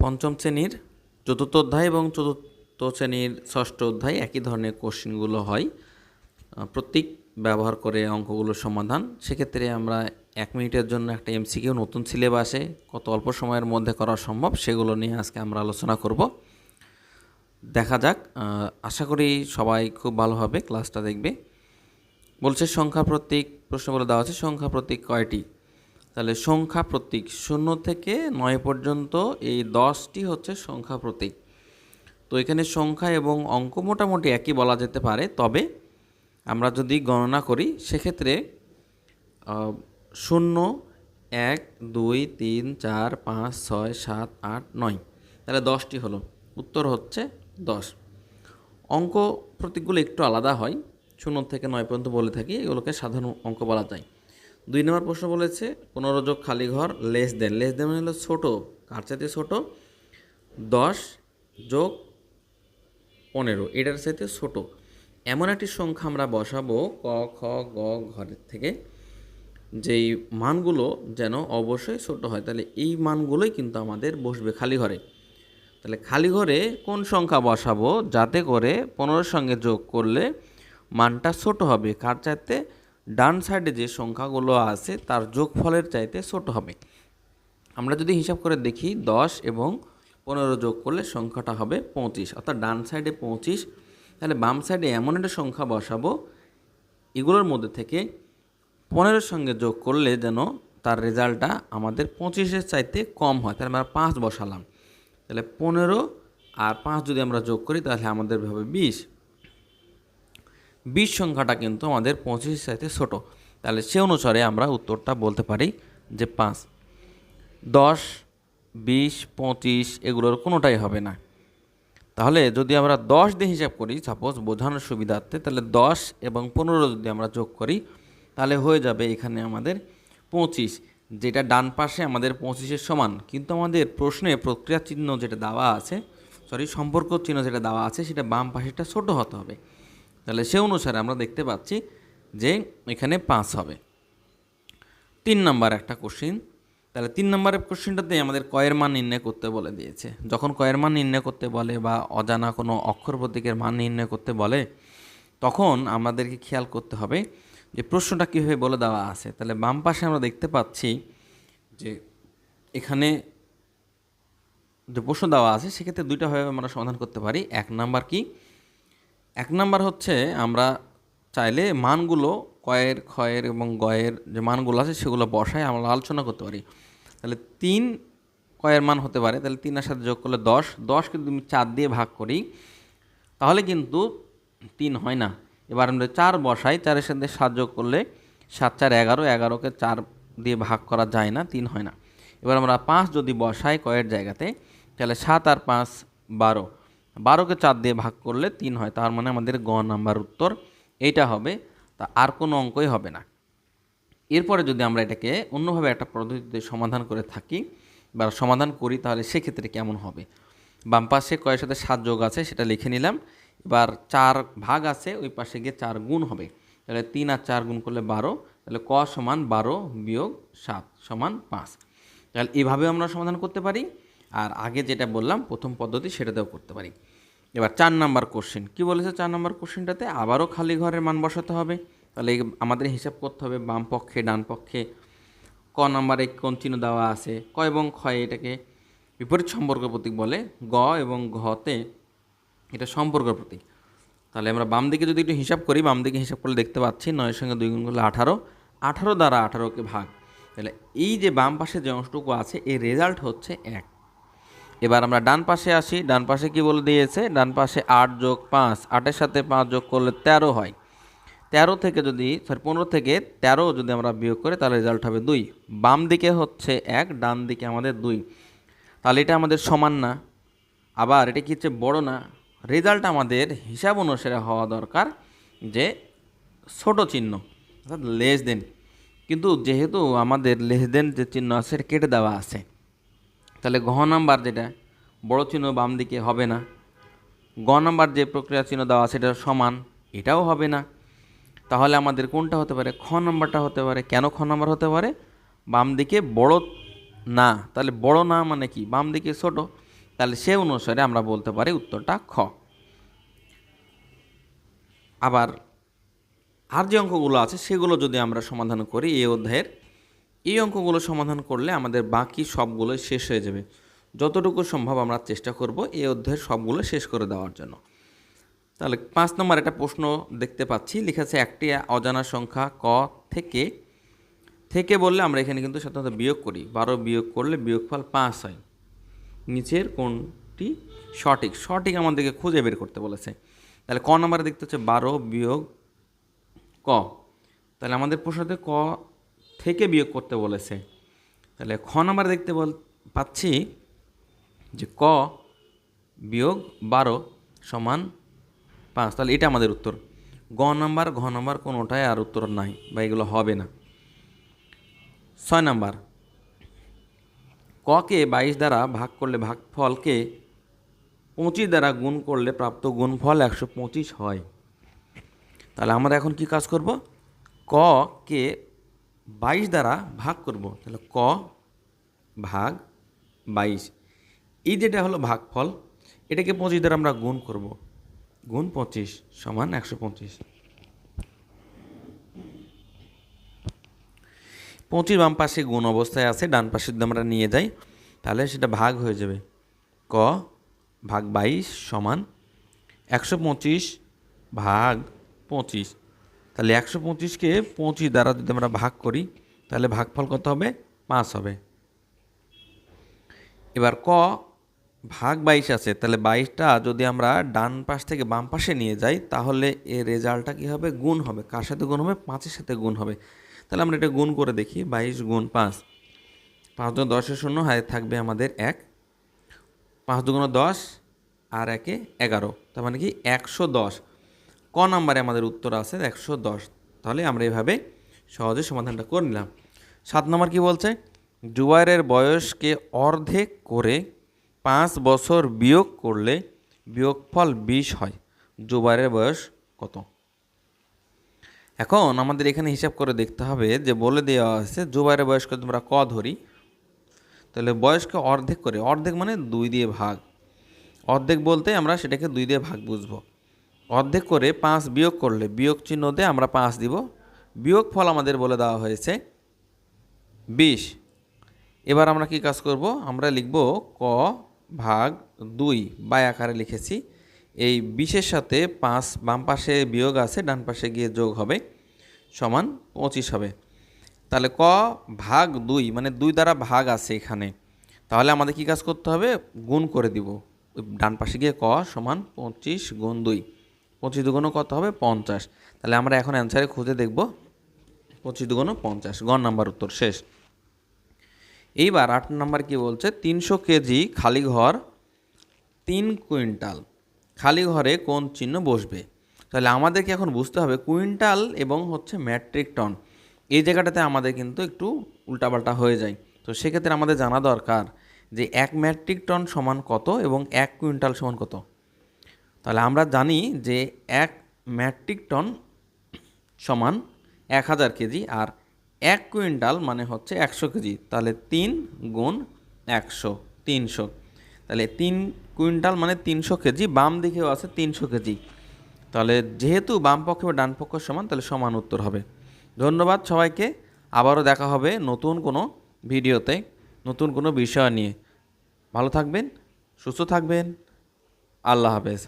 পঞ্চম শ্রেণীর চতুর্থ অধ্যায় এবং চতুর্থ শ্রেণীর ষষ্ঠ অধ্যায় একই ধরনের কোশ্চেনগুলো হয়, প্রতীক ব্যবহার করে অঙ্কগুলোর সমাধান। সেক্ষেত্রে আমরা 1 মিনিটের জন্য একটা এমসিকিউ নতুন সিলেবাসে কত অল্প সময়ের মধ্যে করা সম্ভব সেগুলো নিয়ে আজকে আমরা আলোচনা করব। দেখা যাক, আশা করি সবাই খুব ভালোভাবে ক্লাসটা দেখবে। বলছে সংখ্যা প্রতীক, প্রশ্ন বলে দেওয়া আছে সংখ্যা প্রতীক কয়টি। তাহলে সংখ্যা প্রতীক 0 থেকে 9 পর্যন্ত এই 10টি হচ্ছে সংখ্যা প্রতীক। তো এখানে সংখ্যা এবং অঙ্ক মোটামুটি একই বলা যেতে পারে, তবে আমরা যদি গণনা করি সেক্ষেত্রে 0, 1, 2, 3, 4, 5, 6, 7, 8, 9, তাহলে 10টি হলো। উত্তর হচ্ছে 10। অঙ্ক প্রতীকগুলো একটু আলাদা হয়, 0 থেকে 9 পর্যন্ত বলে থাকি, এগুলোকে সাধারণ অঙ্ক বলা যায়। 2 নম্বর প্রশ্ন বলেছে 15 যোগ খালি ঘর লেস দেন মানে হলো ছোটো, কার চাইতে ছোটো? 10 যোগ 15 এটার চাইতে ছোটো এমন একটি সংখ্যা আমরা বসাবো ক, খ, গ ঘরের থেকে, যেই মানগুলো যেন অবশ্যই ছোট হয়। তাহলে এই মানগুলোই কিন্তু আমাদের বসবে খালি ঘরে। তাহলে খালি ঘরে কোন সংখ্যা বসাবো যাতে করে 15-র সঙ্গে যোগ করলে মানটা ছোট হবে? কার চাইতে? ডান সাইডে যে সংখ্যাগুলো আছে তার যোগফলের চাইতে ছোট হবে। আমরা যদি হিসাব করে দেখি 10 এবং 15 যোগ করলে সংখ্যাটা হবে 25, অর্থাৎ ডান সাইডে 25। তাহলে বাম সাইডে এমন একটা সংখ্যা বসাবো এগুলোর মধ্যে থেকে 15-র সঙ্গে যোগ করলে যেন তার রেজাল্টটা আমাদের 25-এর চাইতে কম হয়। তাহলে আমরা 5 বসালাম, তাহলে 15 আর 5 যদি আমরা যোগ করি তাহলে আমাদের হবে 20। 20 সংখ্যাটা কিন্তু আমাদের 25-এর চাইতে ছোটো। তাহলে সে অনুসারে আমরা উত্তরটা বলতে পারি যে 5। 10, 20, 25 এগুলোর কোনোটাই হবে না। তাহলে যদি আমরা 10 দিয়ে হিসাব করি, সাপোজ বোঝানোর সুবিধার্থে, তাহলে 10 এবং 15 যদি আমরা যোগ করি তাহলে হয়ে যাবে এখানে আমাদের 25, যেটা ডান পাশে আমাদের 25-এর সমান। কিন্তু আমাদের প্রশ্নে প্রক্রিয়া চিহ্ন যেটা দেওয়া আছে, সম্পর্ক চিহ্ন যেটা দেওয়া আছে সেটা বাম পাশেটা ছোট হতে হবে। তাহলে সে অনুসারে আমরা দেখতে পাচ্ছি যে এখানে 5 হবে। 3 নাম্বার একটা কোশ্চিন। তাহলে 3 নম্বরের কোশ্চেনটাতে আমাদের কয়ের মান নির্ণয় করতে বলে দিয়েছে। যখন কয়ের মান নির্ণয় করতে বলে বা অজানা কোনো অক্ষর প্রতীকের মান নির্ণয় করতে বলে তখন আমাদেরকে খেয়াল করতে হবে যে প্রশ্নটা কীভাবে বলে দেওয়া আছে। তাহলে বাম পাশে আমরা দেখতে পাচ্ছি যে এখানে যে প্রশ্ন দেওয়া আছে সেক্ষেত্রে দুইটাভাবে আমরা সমাধান করতে পারি। 1 নাম্বার কি? 1 নাম্বার হচ্ছে আমরা চাইলে মানগুলো কয়ের, ক্ষয়ের এবং গয়ের যে মানগুলো আছে সেগুলো বসায় আমরা আলোচনা করতে পারি। তাহলে 3 কয়ের মান হতে পারে, তাহলে 3-এর সাথে যোগ করলে 10। 10কে যদি আমি 4 দিয়ে ভাগ করি তাহলে কিন্তু 3 হয় না। এবার আমরা 4 বসাই, 4-এর সাথে 7 যোগ করলে 7, 4, 11, 11কে 4 দিয়ে ভাগ করা যায় না, 3 হয় না। এবার আমরা 5 যদি বসাই কয়ের জায়গাতে, তাহলে 7 আর 5 12, 12কে 4 দিয়ে ভাগ করলে 3 হয়। তার মানে আমাদের গ নাম্বার উত্তর এইটা হবে, তা আর কোনো অঙ্কই হবে না। এরপরে যদি আমরা এটাকে অন্যভাবে একটা পদ্ধতিতে সমাধান করে থাকি বা সমাধান করি তাহলে সেক্ষেত্রে কেমন হবে? বাম পাশে কয়ের সাথে 7 যোগ আছে সেটা লিখে নিলাম। এবার 4 ভাগ আছে, ওই পাশে গিয়ে 4 গুণ হবে। তাহলে 3 আর 4 গুণ করলে 12, তাহলে ক সমান 12 বিয়োগ 7 সমান 5। তাহলে এভাবেও আমরা সমাধান করতে পারি, আর আগে যেটা বললাম প্রথম পদ্ধতি সেটাতেও করতে পারি। এবার 4 নাম্বার কোশ্চেন কী বলেছে? 4 নাম্বার কোশ্চেনটাতে আবারও খালি ঘরের মান বসাতে হবে। তাহলে আমাদের হিসাব করতে হবে বাম পক্ষে ডান পক্ষে ক নাম্বারে কোন চিহ্ন দেওয়া আছে। ক এবং ক্ষয়ে এটাকে বিপরীত সম্পর্ক প্রতীক বলে, গ এবং ঘতে এটা সম্পর্ক প্রতীক। তাহলে আমরা বাম দিকে যদি একটু হিসাব করি, বাম দিকে হিসাব করলে দেখতে পাচ্ছি 9-এর সঙ্গে 2 গুণ করলে 18, 18 দ্বারা 18কে ভাগ। তাহলে এই যে বাম পাশে যে অংশটুকু আছে এর রেজাল্ট হচ্ছে 1। এবার আমরা ডান পাশে আসি, ডান পাশে কি বলে দিয়েছে? ডান পাশে 8 যোগ 5, 8-এর সাথে 5 যোগ করলে 13 হয়। 15 থেকে 13 যদি আমরা বিয়োগ করি তাহলে রেজাল্ট হবে 2। বাম দিকে হচ্ছে 1, ডান দিকে আমাদের 2, তাহলে এটা আমাদের সমান না, আবার এটা কি হচ্ছে বড় না। রেজাল্ট আমাদের হিসাব অনুসারে হওয়া দরকার যে ছোট চিহ্ন, অর্থাৎ লেস দেন। কিন্তু যেহেতু আমাদের লেস দেন যে চিহ্ন আছে সেটা কেটে দেওয়া আছে, তাহলে ঘ নাম্বার যেটা বড় চিহ্ন বাম দিকে হবে না। গ নাম্বার যে প্রক্রিয়া চিহ্ন দেওয়া আছে সেটা সমান, এটাও হবে না। তাহলে আমাদের কোনটা হতে পারে? খ নাম্বারটা হতে পারে। কেন খ নাম্বার হতে পারে? বাম দিকে বড় না, তাহলে বড় না মানে কি? বাম দিকে ছোট। তাহলে সে অনুসারে আমরা বলতে পারি উত্তরটা খ। আবার আর যে অঙ্কগুলো আছে সেগুলো যদি আমরা সমাধান করি এই অধ্যায়ের, এই অঙ্কগুলো সমাধান করলে আমাদের বাকি সবগুলো শেষ হয়ে যাবে। যতটুকু সম্ভব আমরা চেষ্টা করব এই অধ্যায়ের সবগুলো শেষ করে দেওয়ার জন্য। তাহলে 5 নম্বর একটা প্রশ্ন দেখতে পাচ্ছি, লিখেছে একটি অজানা সংখ্যা ক থেকে, থেকে বললে আমরা এখানে কিন্তু সাধারণত বিয়োগ করি, 12 বিয়োগ করলে বিয়োগফল 5 হয়। নিচের কোনটি সঠিক? সঠিক আমাদেরকে খুঁজে বের করতে বলেছে। তাহলে ক নম্বরে দেখতে হচ্ছে 12 বিয়োগ ক, তাহলে আমাদের প্রশ্নতে ক থেকে বিয়োগ করতে বলেছে। তাহলে খ নম্বরে দেখতে পাচ্ছি যে ক বিয়োগ 12 সমান 5, তাহলে এটা আমাদের উত্তর। ঘ নম্বর কোনোটাই আর উত্তর নাই বা এগুলো হবে না। 6 নম্বর, ককে 22 দ্বারা ভাগ করলে ভাগফলকে 25 দ্বারা গুণ করলে প্রাপ্ত গুণফল 125 হয়। তাহলে আমরা এখন কি কাজ করব? ক কে 22 দ্বারা ভাগ করব, তাহলে ক ভাগ 22, এই যেটা হলো ভাগফল, এটাকে 25 দ্বারা আমরা গুণ করব, গুণ 25 সমান 125। 25 বাম পাশে গুণ অবস্থায় আছে, ডান পাশে যদি আমরা নিয়ে যাই তাহলে সেটা ভাগ হয়ে যাবে। ক ভাগ 22 সমান 125 ভাগ 25, তাহলে 125কে 25 দ্বারা যদি আমরা ভাগ করি তাহলে ভাগফল কত হবে? 5 হবে। এবার ক ভাগ 22 আছে, তাহলে 22টা যদি আমরা ডান পাশ থেকে বাম পাশে নিয়ে যাই তাহলে এর রেজাল্টটা কী হবে? গুণ হবে। কার সাথে গুণ হবে? 5-এর সাথে গুণ হবে। তাহলে আমরা এটা গুণ করে দেখি, 22 গুণ 5, 5 × 10 শূন্য, হাতে থাকবে আমাদের 1, 5 × 2 = 10 আর 1 = 11, তার মানে কি 110। ক নাম্বারে আমাদের উত্তর আছে 110। তাহলে আমরা এভাবে সহজে সমাধানটা করে নিলাম। 7 নম্বর কি বলছে? জুবাইরের বয়সকে অর্ধেক করে 5 বছর বিয়োগ করলে বিয়োগফল 20 হয়। জুবাইরের বয়স কত? এখন আমাদের এখানে হিসাব করে দেখতে হবে যে বলে দেওয়া আছে জুবাইরের বয়সকে তোমরা ক ধরি, তাহলে বয়সকে অর্ধেক করে, অর্ধেক মানে 2 দিয়ে ভাগ, অর্ধেক বলতে আমরা সেটাকে 2 দিয়ে ভাগ বুঝবো। অর্ধেক করে 5 বিয়োগ করলে, বিয়োগ চিহ্ন দিয়ে আমরা 5 দিব, বিয়োগফল আমাদের বলে দেওয়া হয়েছে 20। এবার আমরা কি কাজ করব? আমরা লিখব ক ভাগ 2 বাই আকারে লিখেছি, এই 20-এর সাথে 5 বাম পাশে বিয়োগ আছে, ডান পাশে গিয়ে যোগ হবে, সমান 25 হবে। তাহলে ক ভাগ 2 মানে 2 দ্বারা ভাগ আছে এখানে, তাহলে আমাদের কি কাজ করতে হবে? গুণ করে দিব, ডান পাশে গিয়ে ক সমান 25 গুণ 2, 25 দুগুণ কত হবে? 50। তাহলে আমরা এখন অ্যান্সারে খুঁজে দেখব 25 দুগুণ 50, গ নাম্বার উত্তর শেষ। এইবার 8 নাম্বার কি বলছে? 300 কেজি খালি ঘর 3 কুইন্টাল, খালি ঘরে কোন চিহ্ন বসবে? তাহলে আমাদেরকে এখন বুঝতে হবে কুইন্টাল এবং হচ্ছে মেট্রিক টন, এই জায়গাটাতে আমাদের কিন্তু একটু উল্টাপাল্টা হয়ে যায়। তো সেক্ষেত্রে আমাদের জানা দরকার যে 1 মেট্রিক টন সমান কত এবং 1 কুইন্টাল সমান কত। তাহলে আমরা জানি যে 1 মেট্রিক টন সমান 1000 কেজি আর 1 কুইন্টাল মানে হচ্ছে 100 কেজি, তাহলে 3 গুণ 100, 300। তাহলে 3 কুইন্টাল মানে 300 কেজি, বাম দিকেও আছে 300 কেজি, তাহলে যেহেতু বাম পক্ষ ও ডান পক্ষ সমান, তাহলে সমান উত্তর হবে। ধন্যবাদ সবাইকে, আবারও দেখা হবে নতুন কোনো ভিডিওতে, নতুন কোনো বিষয় নিয়ে। ভালো থাকবেন, সুস্থ থাকবেন, আল্লাহ হাফেজ।